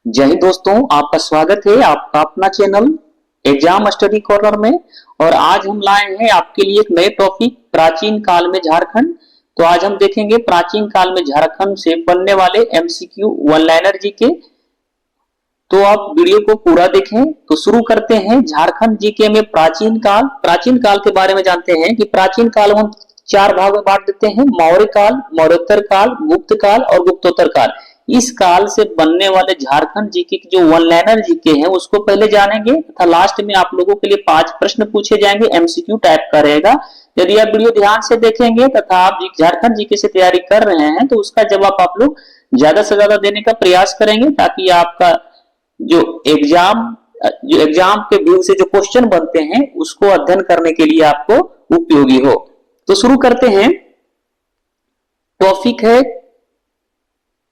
जय हिंद दोस्तों, आपका स्वागत है आपका अपना चैनल एग्जाम स्टडी कॉर्नर में। और आज हम लाए हैं आपके लिए एक नए टॉपिक प्राचीन काल में झारखंड। तो आज हम देखेंगे प्राचीन काल में झारखंड से बनने वाले एमसीक्यू वन लाइनर जीके। तो आप वीडियो को पूरा देखें। तो शुरू करते हैं झारखंड जीके में प्राचीन काल के बारे में जानते हैं कि प्राचीन काल हम चार भाग में बांट देते हैं, मौर्य काल, मौर्योत्तर काल, गुप्त काल और गुप्तोत्तर काल। इस काल से बनने वाले झारखंड जीके की जो वन लाइनर जीके हैं उसको पहले जानेंगे तथा लास्ट में आप लोगों के लिए 5 प्रश्न पूछे जाएंगे, एमसीक्यू टाइप का रहेगा। यदि आप वीडियो ध्यान से देखेंगे तथा आप झारखंड जीके से तैयारी कर रहे हैं तो उसका जवाब आप लोग ज्यादा से ज्यादा देने का प्रयास करेंगे, ताकि आपका जो एग्जाम के व्यू से जो क्वेश्चन बनते हैं उसको अध्ययन करने के लिए आपको उपयोगी हो। तो शुरू करते हैं। टॉपिक है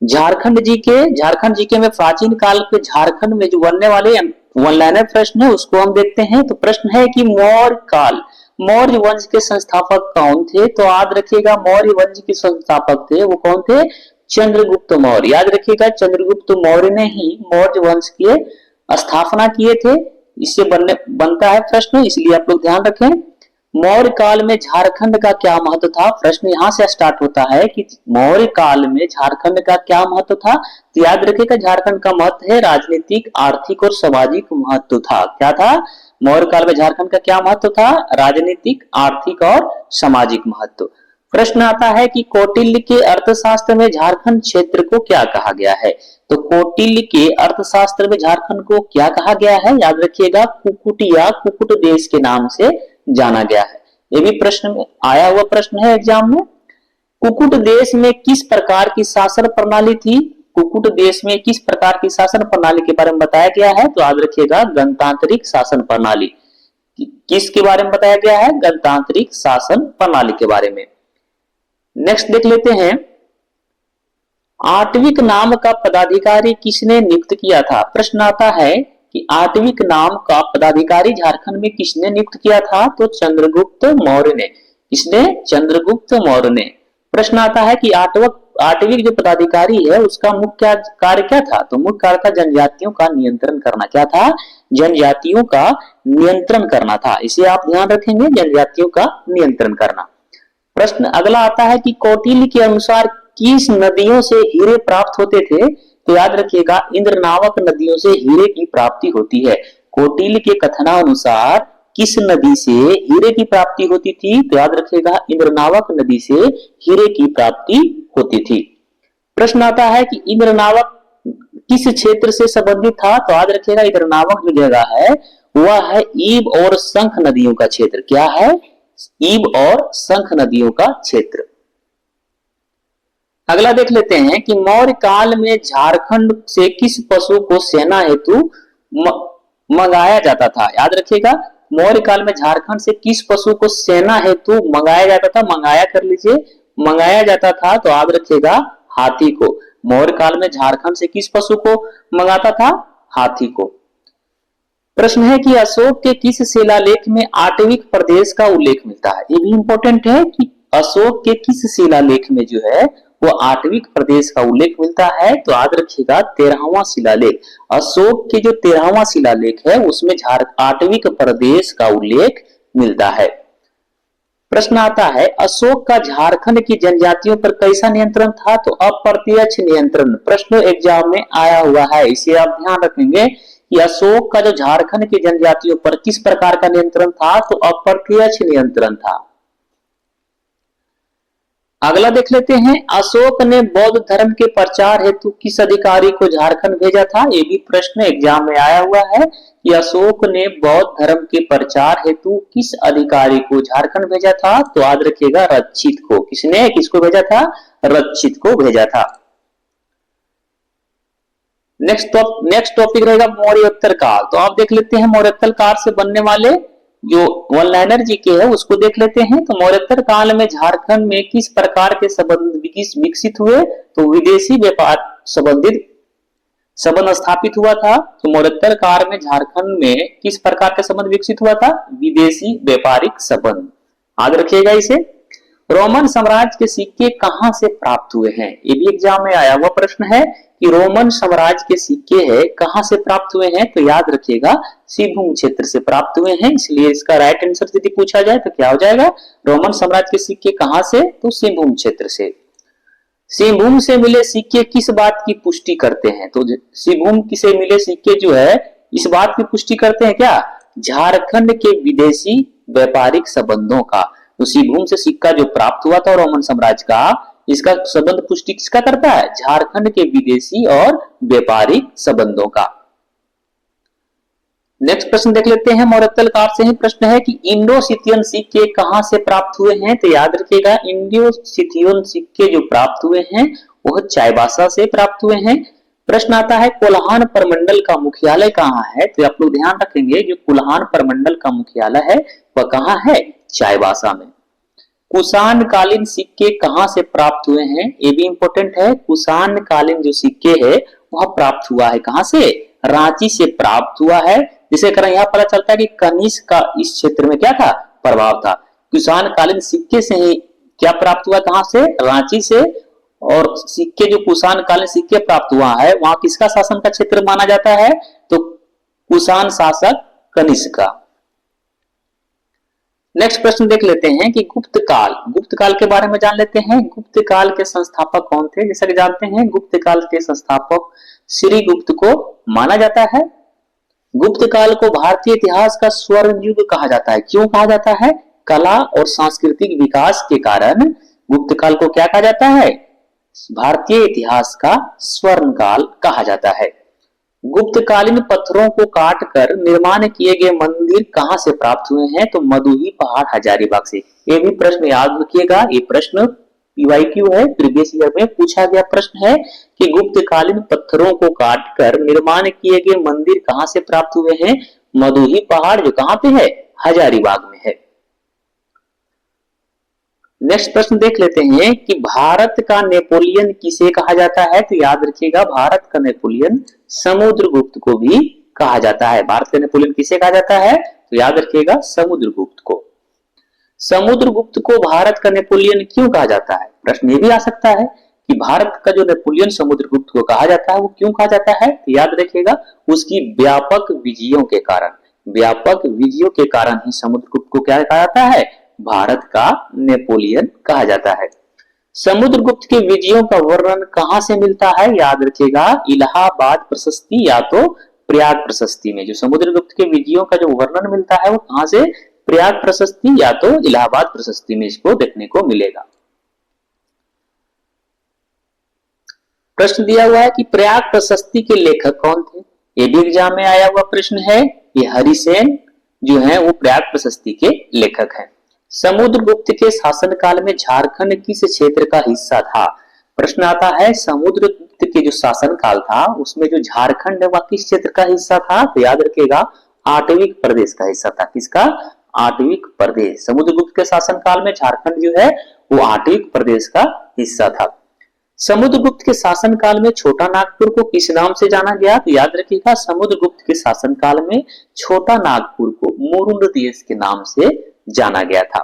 झारखंड जीके में प्राचीन काल के झारखंड में जो बनने वाले वन लाइनर प्रश्न है उसको हम देखते हैं। तो प्रश्न है कि मौर्य वंश के संस्थापक कौन थे? तो याद रखिएगा, मौर्य वंश के संस्थापक थे वो कौन थे? चंद्रगुप्त मौर्य। याद रखिएगा, चंद्रगुप्त मौर्य ने ही मौर्य वंश की स्थापना किए थे। इससे बनता है प्रश्न, इसलिए आप लोग ध्यान रखें। मौर्य काल में झारखंड का क्या महत्व था? प्रश्न यहां से स्टार्ट होता है कि मौर्य काल में झारखंड का क्या महत्व था। तो याद रखिएगा, झारखंड का महत्व है राजनीतिक, आर्थिक और सामाजिक महत्व था। क्या था? मौर्य काल में झारखंड का क्या महत्व था? राजनीतिक, आर्थिक और सामाजिक महत्व। प्रश्न आता है कि कौटिल्य के अर्थशास्त्र में झारखंड क्षेत्र को क्या कहा गया है? तो कौटिल्य के अर्थशास्त्र में झारखंड को क्या कहा गया है? याद रखिएगा, कुकुट या कुकुट देश के नाम से जाना गया है। ये भी प्रश्न में आया हुआ प्रश्न है एग्जाम में। कुकुट देश में किस प्रकार की शासन प्रणाली थी? कुकुट देश में किस प्रकार की शासन प्रणाली के बारे में बताया गया है? तो याद रखिएगा, गणतांत्रिक शासन प्रणाली। किसके बारे में बताया गया है? गणतांत्रिक शासन प्रणाली के बारे में। नेक्स्ट देख लेते हैं, आटविक नाम का पदाधिकारी किसने नियुक्त किया था? प्रश्न आता है कि आटविक नाम का पदाधिकारी झारखंड में किसने नियुक्त किया था? तो चंद्रगुप्त मौर्य ने। किसने? चंद्रगुप्त मौर्य ने। प्रश्न आता है कि आटविक जो पदाधिकारी है उसका मुख्य कार्य क्या था? तो मुख्य कार्य था जनजातियों का नियंत्रण करना। क्या था? जनजातियों का नियंत्रण करना था। इसे आप ध्यान रखेंगे, जनजातियों का नियंत्रण करना। प्रश्न अगला आता है कि कौटिल्य के अनुसार किस नदियों से हीरे प्राप्त होते थे? तो याद रखिएगा, इंद्रनावक नदियों से हीरे की प्राप्ति होती है। कौटिल्य के कथनानुसार किस नदी से हीरे की प्राप्ति होती थी? तो याद रखिएगा, इंद्रनावक नदी से हीरे की प्राप्ति होती थी। प्रश्न आता है कि इंद्रनावक किस क्षेत्र से संबंधित था? तो याद रखिएगा, इंद्रनावक जो जगह है वह है ईब और शंख नदियों का क्षेत्र। क्या है? ईब और शंख नदियों का क्षेत्र। अगला देख लेते हैं कि मौर्य काल में झारखंड से किस पशु को सेना हेतु मंगाया जाता था? याद रखिएगा, मौर्य काल में झारखंड से किस पशु को सेना हेतु मंगाया जाता था? मंगाया कर लीजिए, मंगाया जाता था। तो याद रखिएगा, हाथी को। मौर्य काल में झारखंड से किस पशु को मंगाता था? हाथी को। प्रश्न है कि अशोक के किस शिलालेख में आटविक प्रदेश का उल्लेख मिलता है? ये भी इंपॉर्टेंट है कि अशोक के किस शिलालेख में जो है वो आटविक प्रदेश का उल्लेख मिलता है। तो याद रखिएगा, 13वां शिलालेख। अशोक के जो 13वां शिलालेख है उसमें आटविक प्रदेश का उल्लेख मिलता है। प्रश्न आता है, अशोक का झारखंड की जनजातियों पर कैसा नियंत्रण था? तो अप्रत्यक्ष नियंत्रण। प्रश्न एग्जाम में आया हुआ है, इसे आप ध्यान रखेंगे कि अशोक का जो झारखंड की जनजातियों पर किस प्रकार का नियंत्रण था? तो अप्रत्यक्ष नियंत्रण था। अगला देख लेते हैं, अशोक ने बौद्ध धर्म के प्रचार हेतु किस अधिकारी को झारखंड भेजा था? ये भी प्रश्न एग्जाम में आया हुआ है कि अशोक ने बौद्ध धर्म के प्रचार हेतु किस अधिकारी को झारखंड भेजा था? तो याद रखिएगा, रक्षित को। किसको भेजा था? रक्षित को भेजा था। नेक्स्ट टॉपिक रहेगा मौर्योत्तर काल। तो आप देख लेते हैं, मौर्योत्तर काल से बनने वाले जो वन लाइनर जीके है उसको देख लेते हैं। तो मौर्योत्तर काल में झारखंड में किस प्रकार के संबंध विकसित हुए? तो विदेशी व्यापार संबंधित संबंध स्थापित हुआ था। तो मौर्योत्तर काल में झारखंड में किस प्रकार का संबंध विकसित हुआ था? विदेशी व्यापारिक संबंध। याद रखिएगा इसे। रोमन साम्राज्य के सिक्के कहां से प्राप्त हुए हैं? ये भी एग्जाम में आया हुआ प्रश्न है कि रोमन साम्राज्य के सिक्के है कहां से प्राप्त हुए हैं, तो याद रखिएगा सिंहभूम क्षेत्र से प्राप्त हुए हैं। इसलिए इसका राइट आंसर यदि पूछा जाए तो क्या हो जाएगा, रोमन साम्राज्य के सिक्के कहां से, तो सिंहभूम क्षेत्र से। सिंहभूम से मिले सिक्के किस बात की पुष्टि करते हैं, तो सिंहभूम से मिले सिक्के जो है इस बात की पुष्टि करते हैं क्या, झारखंड के विदेशी व्यापारिक संबंधों का। तो सिंहभूम से सिक्का जो प्राप्त हुआ था रोमन साम्राज्य का, इसका संबंध पुष्टि किसका करता है, झारखंड के विदेशी और व्यापारिक संबंधों का। नेक्स्ट प्रश्न देख लेते हैं, मौर्योत्तर काल से ही प्रश्न है कि इंडो सिथियन सिक्के कहां से प्राप्त हुए हैं, तो याद रखिएगा इंडो सिथियन सिक्के जो प्राप्त हुए हैं वह चाईबासा से प्राप्त हुए हैं। प्रश्न आता है कोल्हान परमंडल का मुख्यालय कहां है, तो आप लोग ध्यान रखेंगे जो कोल्हान परमंडल का मुख्यालय है वह कहां है, चाईबासा में। कुषाण कालीन सिक्के कहां से प्राप्त हुए हैं, ये भी इंपॉर्टेंट है। कुषाण कालीन जो सिक्के है वह प्राप्त हुआ है कहां से, रांची से प्राप्त हुआ है। जिसे कारण यहां पता चलता है कि कनिष्क का इस क्षेत्र में क्या था, प्रभाव था। कुषाण कालीन सिक्के से ही क्या प्राप्त हुआ, कहां से, रांची से। और सिक्के जो कुषाण कालीन सिक्के प्राप्त हुआ है वहां किसका शासन का क्षेत्र माना जाता है, तो कुषाण शासक कनिष्क का। नेक्स्ट प्रश्न देख लेते हैं कि गुप्त काल के बारे में जान लेते हैं। गुप्त काल के संस्थापक कौन थे, जैसा कि जानते हैं गुप्त काल के संस्थापक श्री गुप्त को माना जाता है। गुप्त काल को भारतीय इतिहास का स्वर्ण युग कहा जाता है। क्यों कहा जाता है, कला और सांस्कृतिक विकास के कारण गुप्त काल को क्या कहा जाता है, भारतीय इतिहास का स्वर्ण काल कहा जाता है। गुप्तकालीन पत्थरों को काटकर निर्माण किए गए मंदिर कहां से प्राप्त हुए हैं, तो मधुही पहाड़ हजारीबाग से। ये भी प्रश्न याद रखिएगा, ये प्रश्न पीवाईक्यू है, प्रीवियस ईयर में पूछा गया प्रश्न है कि गुप्तकालीन पत्थरों को काटकर निर्माण किए गए मंदिर कहां से प्राप्त हुए हैं, मधुही पहाड़ जो कहां पे है, हजारीबाग में है। नेक्स्ट प्रश्न देख लेते हैं कि भारत का नेपोलियन किसे कहा जाता है, तो याद रखिएगा भारत का नेपोलियन समुद्रगुप्त को भी कहा जाता है। भारत का नेपोलियन किसे कहा जाता है, तो याद रखिएगा समुद्रगुप्त को। समुद्रगुप्त को भारत का नेपोलियन क्यों कहा जाता है, प्रश्न ये भी आ सकता है कि भारत का जो नेपोलियन समुद्रगुप्त को कहा जाता है वो क्यों कहा जाता है, तो याद रखिएगा उसकी व्यापक विजयों के कारण, व्यापक विजयों के कारण ही समुद्रगुप्त को क्या कहा जाता है, भारत का नेपोलियन कहा जाता है। समुद्रगुप्त के विजयों का वर्णन कहां से मिलता है, याद रखिएगा इलाहाबाद प्रशस्ति या तो प्रयाग प्रशस्ति में। जो समुद्रगुप्त के विजयों का जो वर्णन मिलता है वो कहां से, प्रयाग प्रशस्ति या तो इलाहाबाद प्रशस्ति में इसको देखने को मिलेगा। प्रश्न दिया हुआ है कि प्रयाग प्रशस्ति के लेखक कौन थे, ये भी एग्जाम में आया हुआ प्रश्न है। ये हरिसेन जो है वो प्रयाग प्रशस्ति के लेखक हैं। समुद्रगुप्त के शासनकाल में झारखंड किस क्षेत्र का हिस्सा था, प्रश्न आता है समुद्रगुप्त के जो शासनकाल था उसमें जो झारखंड है वह किस क्षेत्र का हिस्सा था, तो याद रखिएगा आटविक प्रदेश का हिस्सा था। किसका, आटविक प्रदेश। समुद्रगुप्त के शासनकाल में झारखंड जो है वो आटविक प्रदेश का हिस्सा था। समुद्रगुप्त के शासनकाल में छोटा नागपुर को किस नाम से जाना गया, तो याद रखिएगा समुद्रगुप्त के शासनकाल में छोटा नागपुर को मुरुंड देश के नाम से जाना गया था।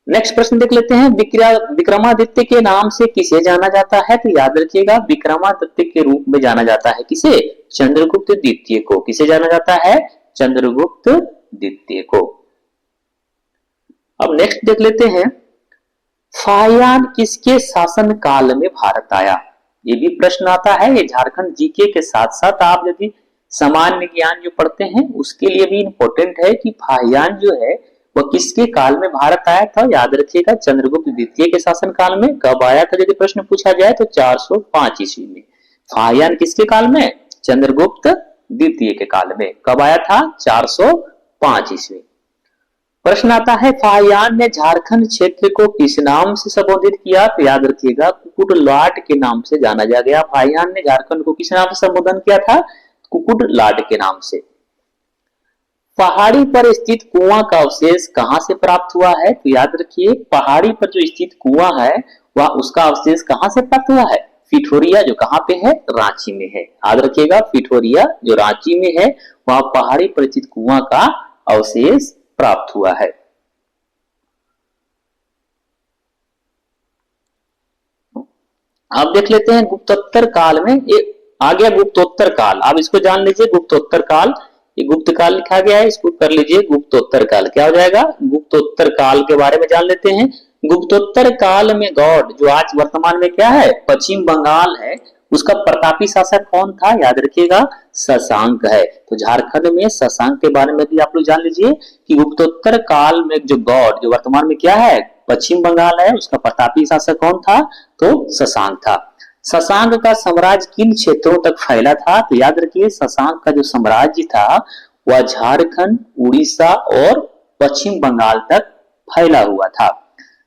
नेक्स्ट प्रश्न देख लेते हैं, विक्रमादित्य के नाम से किसे जाना जाता है, तो याद रखिएगा विक्रमादित्य के रूप में जाना जाता है किसे, चंद्रगुप्त द्वितीय को। किसे जाना जाता है, चंद्रगुप्त द्वितीय को। अब नेक्स्ट देख लेते हैं, फाहियान किसके शासन काल में भारत आया, ये भी प्रश्न आता है। ये झारखंड जीके के साथ साथ आप यदि सामान्य ज्ञान जो पढ़ते हैं उसके लिए भी इंपॉर्टेंट है कि फाहियान जो है वह किसके काल में भारत आया था, याद रखिएगा चंद्रगुप्त द्वितीय के शासन काल में। कब आया था यदि प्रश्न पूछा जाए तो 405 ईस्वी में। फाहियान किसके काल में, चंद्रगुप्त द्वितीय के काल में। कब आया था, 405 ईस्वी। प्रश्न आता है फाहियान ने झारखंड क्षेत्र को किस नाम से संबोधित किया, तो याद रखिएगा कुकुट लाट के नाम से जाना जा गया। फाहियान ने झारखंड को किस नाम से संबोधन किया था, कुकुट लाट के नाम से। पहाड़ी पर स्थित कुआं का अवशेष कहां से प्राप्त हुआ है, तो याद रखिए पहाड़ी पर जो स्थित कुआं है वह उसका अवशेष कहां से प्राप्त हुआ है, पिठोरिया जो कहां पे है, रांची में है। याद रखिएगा पिठोरिया जो रांची में है वहां पहाड़ी पर स्थित कुआं का अवशेष प्राप्त हुआ है। आप देख लेते हैं गुप्तोत्तर काल में, ये आ गया गुप्तोत्तर काल। आप इसको जान लीजिए गुप्तोत्तर काल, ये गुप्त काल लिखा गया है, इसको कर लीजिए गुप्तोत्तर काल। क्या हो जाएगा? गुप्तोत्तर काल के बारे में जान लेते हैं। गुप्तोत्तर काल में गौड़, जो आज वर्तमान में क्या है, पश्चिम बंगाल है, उसका प्रतापी शासक कौन था? याद रखिएगा शशांक है। तो झारखंड में शशांक के बारे में भी आप लोग जान लीजिए कि गुप्तोत्तर काल में जो गौड़, जो वर्तमान में क्या है, पश्चिम बंगाल है, उसका प्रतापी शासक कौन था? तो शशांक था। शशांक का साम्राज्य किन क्षेत्रों तक फैला था? तो याद रखिए शशांक का जो साम्राज्य था वह झारखंड, उड़ीसा और पश्चिम बंगाल तक फैला हुआ था।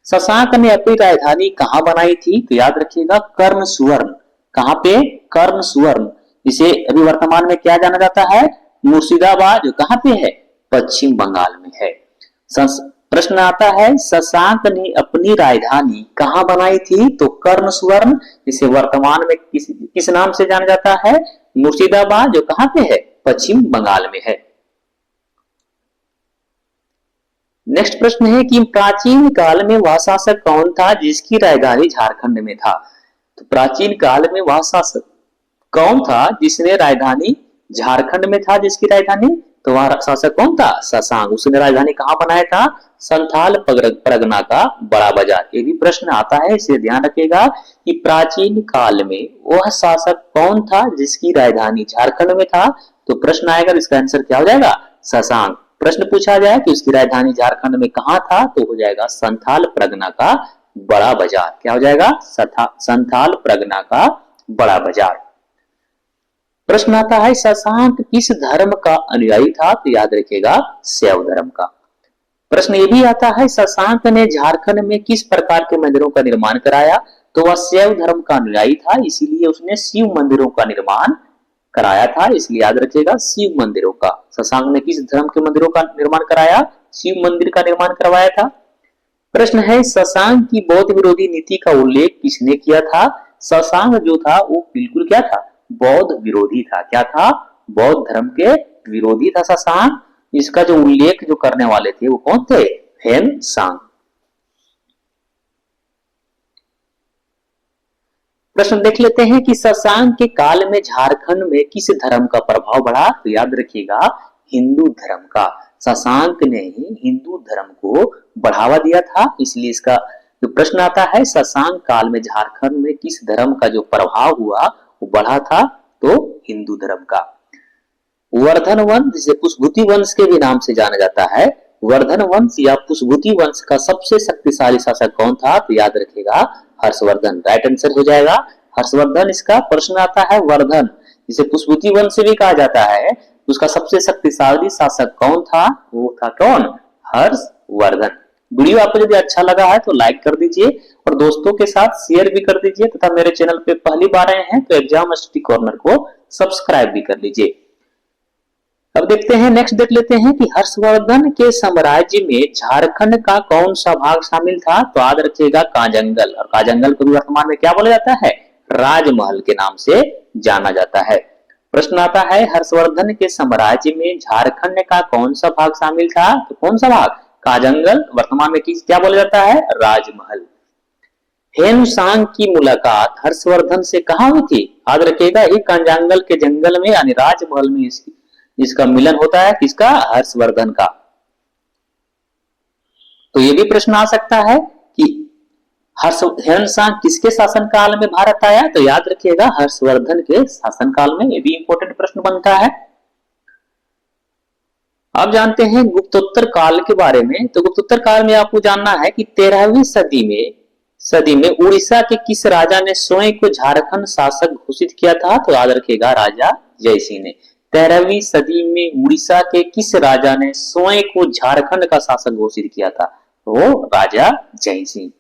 शशांक ने अपनी राजधानी कहां बनाई थी? तो याद रखिएगा कर्ण सुवर्ण। कहां पे? कर्ण सुवर्ण। इसे अभी वर्तमान में क्या जाना जाता है? मुर्शिदाबाद, जो कहां पे है? पश्चिम बंगाल में है। प्रश्न आता है शशांक ने अपनी राजधानी कहां बनाई थी? तो कर्ण सुवर्ण, जिसे वर्तमान में किस नाम से जाना जाता है? मुर्शिदाबाद, जो कहां पे है? पश्चिम बंगाल में है। नेक्स्ट प्रश्न है कि प्राचीन काल में वह शासक कौन था जिसकी राजधानी झारखंड में था? तो प्राचीन काल में वह शासक कौन था जिसने राजधानी झारखंड में था, जिसकी राजधानी? तो वह शासक कौन था? शशांक। उसने राजधानी कहां बनाया था? संथाल परगना का बड़ा बाजार। ये भी प्रश्न आता है, इसे ध्यान रखिएगा कि प्राचीन काल में वह शासक कौन था जिसकी राजधानी झारखंड में था। तो प्रश्न आएगा, इसका आंसर क्या हो जाएगा? शशांक। प्रश्न पूछा जाए कि उसकी राजधानी झारखंड में कहां था, तो हो जाएगा संथाल परगना का बड़ा बाजार। क्या हो जाएगा? संथाल परगना का बड़ा बाजार। प्रश्न आता है शशांक किस धर्म का अनुयायी था? तो याद रखिएगा शैव धर्म का। प्रश्न ये भी आता है शशांक ने झारखंड में किस प्रकार के मंदिरों का निर्माण कराया? तो वह शैव धर्म का अनुयायी था, इसीलिए उसने शिव मंदिरों का निर्माण कराया था। इसलिए याद रखिएगा शिव मंदिरों का। शशांक ने किस धर्म के मंदिरों का निर्माण कराया? शिव मंदिर का निर्माण करवाया था। प्रश्न है शशांक की बौद्ध विरोधी नीति का उल्लेख किसने किया था? शशांक जो था वो बिल्कुल क्या था? बौद्ध विरोधी था। क्या था? बौद्ध धर्म के विरोधी था शशांक। इसका जो उल्लेख जो करने वाले थे वो कौन थे? ह्वेन-सांग। प्रश्न देख लेते हैं कि शशांक के काल में झारखंड में किस धर्म का प्रभाव बढ़ा? तो याद रखिएगा हिंदू धर्म का। शशांक ने ही हिंदू धर्म को बढ़ावा दिया था, इसलिए इसका जो प्रश्न आता है शशांक काल में झारखंड में किस धर्म का जो प्रभाव हुआ वो बढ़ा था? तो हिंदू धर्म का। वर्धन वंश, जिसे पुष्पभूति वंश के भी नाम से जाना जाता है, वर्धन वंश या पुष्पभूति वंश का सबसे शक्तिशाली शासक कौन था? तो याद रखिएगा हर्षवर्धन। राइट आंसर हो जाएगा हर्षवर्धन। इसका प्रश्न आता है वर्धन, जिसे पुष्पभूति वंश भी कहा जाता है, उसका सबसे शक्तिशाली शासक कौन था? वो था कौन? हर्षवर्धन। वीडियो आपको यदि अच्छा लगा है तो लाइक कर दीजिए और दोस्तों के साथ शेयर भी कर दीजिए तथा मेरे चैनल पे पहली बार आए हैं तो एग्जाम स्टडी कॉर्नर को सब्सक्राइब भी कर लीजिए। अब देखते हैं, नेक्स्ट देख लेते हैं कि हर्षवर्धन के साम्राज्य में झारखंड का कौन सा भाग शामिल था? तो याद रखिएगा काजंगल। और काजंगल को भी वर्तमान में क्या बोला जाता है? राजमहल के नाम से जाना जाता है। प्रश्न आता है हर्षवर्धन के साम्राज्य में झारखंड का कौन सा भाग शामिल था? तो कौन सा भाग? काजंगल। वर्तमान में किस क्या बोला जाता है? राजमहल। ह्वेन-सांग की मुलाकात हर्षवर्धन से कहां हुई थी? याद रखिएगा ये कांजांगल के जंगल में यानी राजमहल में इसका मिलन होता है। किसका? हर्षवर्धन का। तो ये भी प्रश्न आ सकता है कि ह्वेन-सांग किसके शासनकाल में भारत आया? तो याद रखिएगा हर्षवर्धन के शासनकाल में। ये भी इंपॉर्टेंट प्रश्न बनता है। अब जानते हैं गुप्तोत्तर काल के बारे में। तो गुप्तोत्तर काल में आपको जानना है कि 13वीं सदी में उड़ीसा के किस राजा ने स्वयं को झारखंड शासक घोषित किया था? तो याद रखिएगा राजा जयसिंह ने। 13वीं सदी में उड़ीसा के किस राजा ने स्वयं को झारखंड का शासक घोषित किया था? वो राजा जयसिंह।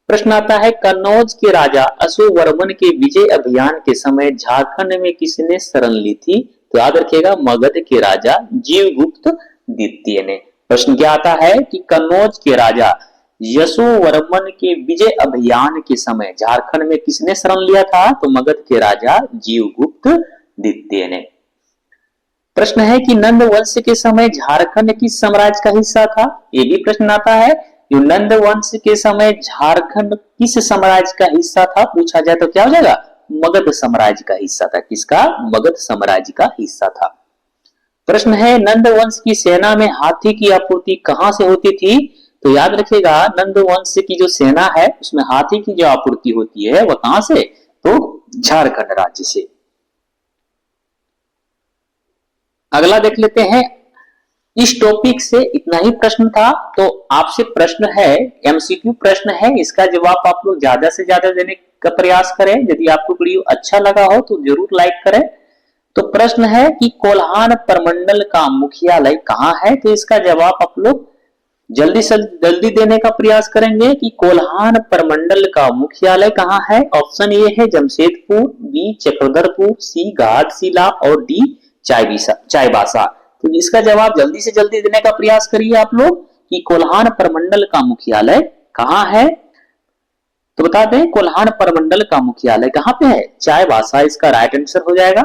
प्रश्न आता है कन्नौज के राजा अशोकवर्मन के विजय अभियान के समय झारखंड में किसने शरण ली थी? तो याद रखिएगा मगध के राजा जीवगुप्त द्वितीय ने। प्रश्न क्या आता है कि कन्नौज के राजा यशोवर्मन के विजय अभियान के समय झारखंड में किसने शरण लिया था? तो मगध के राजा जीवगुप्त द्वितीय ने। प्रश्न है कि नंद वंश के समय झारखंड किस साम्राज्य का हिस्सा था? ये भी प्रश्न आता है। जो नंद वंश के समय झारखंड किस साम्राज्य का हिस्सा था पूछा जाए तो क्या हो जाएगा, मगध साम्राज्य का हिस्सा था। किसका, मगध साम्राज्य का हिस्सा था। प्रश्न है नंद वंश की सेना में हाथी की आपूर्ति कहां से होती थी, तो याद रखिएगा नंद वंश की जो सेना है उसमें हाथी की जो आपूर्ति होती है वह कहां से, तो झारखंड राज्य से। अगला देख लेते हैं, इस टॉपिक से इतना ही प्रश्न था। तो आपसे प्रश्न है, एमसीक्यू प्रश्न है, इसका जवाब आप लोग ज्यादा से ज्यादा देने का प्रयास करें। यदि आपको वीडियो अच्छा लगा हो तो जरूर लाइक करें। तो प्रश्न है कि कोल्हान प्रमंडल का मुख्यालय कहां है, तो इसका जवाब आप लोग जल्दी से जल्दी देने का प्रयास करेंगे कि कोल्हान प्रमंडल का मुख्यालय कहां है। ऑप्शन ए है जमशेदपुर, बी चक्रधरपुर, सी घाटशिला और डी चाईबासा। तो इसका जवाब जल्दी से जल्दी देने का प्रयास करिए आप लोग कि कोल्हान प्रमंडल का मुख्यालय कहां है। तो बता दें कोल्हान प्रमंडल का मुख्यालय कहां पे है, चाईबासा इसका राइट आंसर हो जाएगा।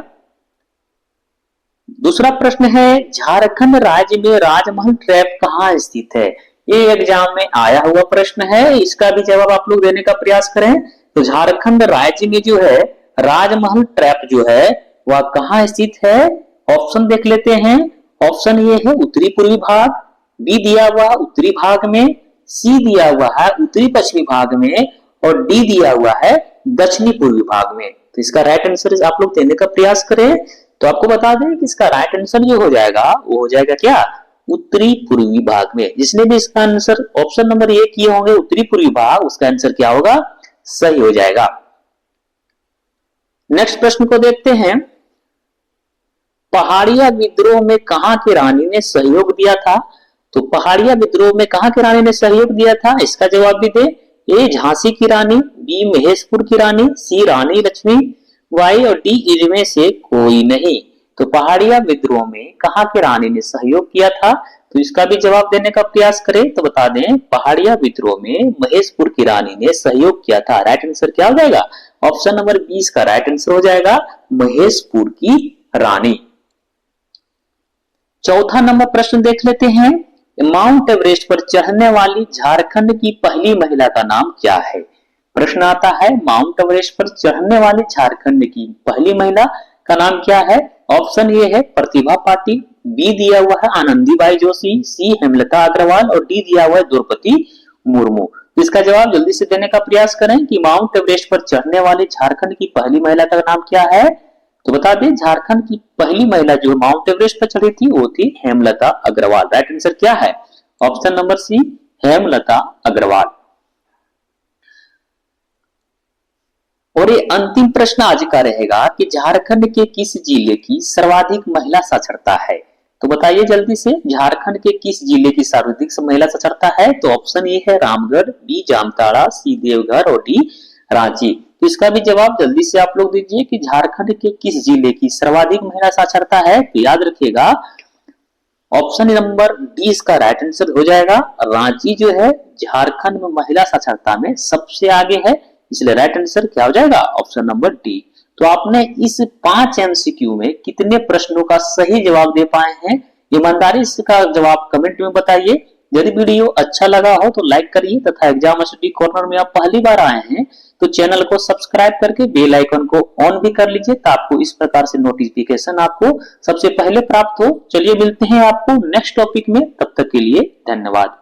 दूसरा प्रश्न है, झारखंड राज्य में राजमहल ट्रैप कहां स्थित है। ये एग्जाम में आया हुआ प्रश्न है, इसका भी जवाब आप लोग देने का प्रयास करें। तो झारखंड राज्य में जो है राजमहल ट्रैप जो है वह कहां स्थित है। ऑप्शन देख लेते हैं। ऑप्शन ये है उत्तरी पूर्वी भाग, बी दिया हुआ उत्तरी भाग में, सी दिया हुआ है उत्तरी पश्चिमी भाग में और डी दिया हुआ है दक्षिणी पूर्वी भाग में। तो इसका राइट आंसर आप लोग देने का प्रयास करें। तो आपको बता दें कि इसका राइट आंसर जो हो जाएगा वो हो जाएगा क्या, उत्तरी पूर्वी भाग में। जिसने भी इसका आंसर ऑप्शन नंबर ए किए होंगे उत्तरी पूर्वी भाग, उसका आंसर क्या होगा, सही हो जाएगा। नेक्स्ट प्रश्न को देखते हैं, पहाड़िया विद्रोह में कहां की रानी ने सहयोग दिया था। तो पहाड़िया विद्रोह में कहां की रानी ने सहयोग दिया था, इसका जवाब भी दे। ए झांसी की रानी, बी महेशपुर की रानी, सी रानी लक्ष्मीबाई और डी इनमें से कोई नहीं। तो पहाड़िया विद्रोह में कहां की रानी ने सहयोग किया था, तो इसका भी जवाब देने का प्रयास करें। तो बता दें पहाड़िया विद्रोह में महेशपुर की रानी ने सहयोग किया था। राइट आंसर क्या हो जाएगा, ऑप्शन नंबर 20 का राइट आंसर हो जाएगा महेशपुर की रानी। चौथा नंबर प्रश्न देख लेते हैं, माउंट एवरेस्ट पर चढ़ने वाली झारखंड की पहली महिला का नाम क्या है। प्रश्न आता है माउंट एवरेस्ट पर चढ़ने वाली झारखंड की पहली महिला का नाम क्या है। ऑप्शन ए है प्रतिभा पाटिल, बी दिया हुआ है आनंदीबाई जोशी, सी हेमलता अग्रवाल और डी दिया हुआ है द्रौपदी मुर्मू। इसका जवाब जल्दी से देने का प्रयास करें कि माउंट एवरेस्ट पर चढ़ने वाली झारखंड की पहली महिला का नाम क्या है। तो बता दें झारखंड की पहली महिला जो माउंट एवरेस्ट पर चढ़ी थी वो थी हेमलता अग्रवाल। राइट आंसर क्या है, option number C Hemlata Agarwal. और ये अंतिम प्रश्न आज का रहेगा कि झारखंड के किस जिले की सर्वाधिक महिला साक्षरता है। तो बताइए जल्दी से, झारखंड के किस जिले की सर्वाधिक महिला साक्षरता है। तो ऑप्शन ए है रामगढ़, बी जामताड़ा, सी देवघर और डी रांची। तो इसका भी जवाब जल्दी से आप लोग दीजिए कि झारखंड के किस जिले की सर्वाधिक महिला साक्षरता है। तो याद रखिएगा ऑप्शन नंबर 20 का राइट आंसर हो जाएगा। रांची जो है झारखंड में महिला साक्षरता में सबसे आगे है, इसलिए राइट आंसर क्या हो जाएगा, ऑप्शन नंबर डी। तो आपने इस 5 एमसीक्यू में कितने प्रश्नों का सही जवाब दे पाए हैं, ईमानदारी का जवाब कमेंट में बताइए। यदि वीडियो अच्छा लगा हो तो लाइक करिए तथा एग्जाम स्टडी कॉर्नर में आप पहली बार आए हैं तो चैनल को सब्सक्राइब करके बेल आइकन को ऑन भी कर लीजिए ताकि आपको इस प्रकार से नोटिफिकेशन आपको सबसे पहले प्राप्त हो। चलिए मिलते हैं आपको नेक्स्ट टॉपिक में, तब तक के लिए धन्यवाद।